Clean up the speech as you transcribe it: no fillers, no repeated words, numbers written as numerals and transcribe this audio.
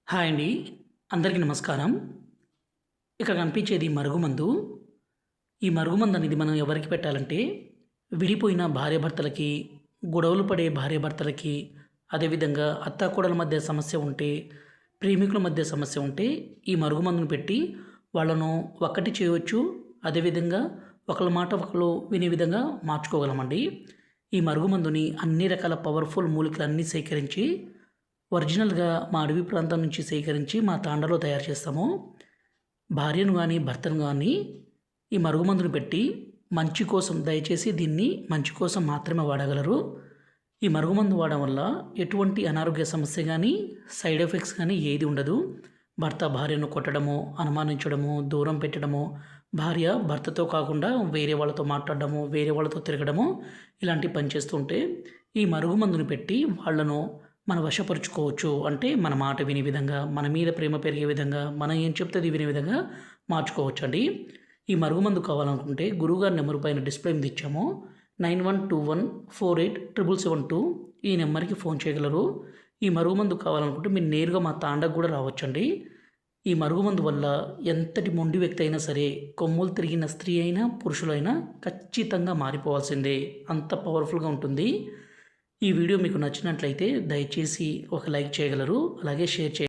Hi అండి. అందరికీ నమస్కారం. ఇక్కడ కనిపించేది మరుగుమందు. ఈ మరుగుమందు అనేది మనం ఎవరికి పెట్టాలంటే, విడిపోయిన భార్యాభర్తలకి, గొడవలు పడే భార్యాభర్తలకి, అదేవిధంగా అత్తాకోడళ్ళ మధ్య సమస్య ఉంటే, ప్రేమికుల మధ్య సమస్య ఉంటే, ఈ మరుగుమందును పెట్టి వాళ్ళను ఒక్కటి చేయవచ్చు. అదేవిధంగా ఒకళ్ళ మాట ఒకళ్ళు వినే విధంగా మార్చుకోగలమండి. ఈ మరుగుమందుని అన్ని రకాల పవర్‌ఫుల్ మూలికలన్నీ సేకరించి ఒరిజినల్‌గా మా అడవి ప్రాంతం నుంచి సేకరించి మా తాండాలో తయారు చేస్తాము. భార్యను గానీ, భర్తను గానీ ఈ మరుగుమందును పెట్టి మంచి కోసం దయచేసి దీన్ని మంచి కోసం మాత్రమే వాడగలరు. ఈ మరుగుమందు వాడడం వల్ల ఎటువంటి అనారోగ్య సమస్య గానీ, సైడ్ ఎఫెక్ట్స్ గానీ ఏది ఉండదు. భర్త భార్యను కొట్టడమో, అనుమానించడమో, దూరం పెట్టడమో, భార్య భర్తతో కాకుండా వేరే వాళ్ళతో మాట్లాడడమో, వేరే వాళ్ళతో తిరగడమో ఇలాంటి పని చేస్తుంటే ఈ మరుగుమందును పెట్టి వాళ్ళను మనం వశపరుచుకోవచ్చు. అంటే మన మాట వినే విధంగా, మన మీద ప్రేమ పెరిగే విధంగా, మనం ఏం చెప్తే అది వినే విధంగా మార్చుకోవచ్చండి. ఈ మరుగుమందు కావాలనుకుంటే గురువుగారి నెంబర్ పైన డిస్ప్లే మీద ఇచ్చాము. 9121487772 ఈ నెంబర్‌కి ఫోన్ చేయగలరు. ఈ మరుగుమందు కావాలనుకుంటే మీరు నేరుగా మా తాండాకు కూడా రావచ్చండి. ఈ మరుగుమందు వల్ల ఎంతటి మొండి వ్యక్తి అయినా సరే, కొమ్ములు తిరిగిన స్త్రీ అయినా, పురుషులైనా ఖచ్చితంగా మారిపోవాల్సిందే. అంత పవర్‌ఫుల్‌గా ఉంటుంది. ఈ వీడియో మీకు నచ్చినట్లయితే దయచేసి ఒక లైక్ చేయగలరు. అలాగే షేర్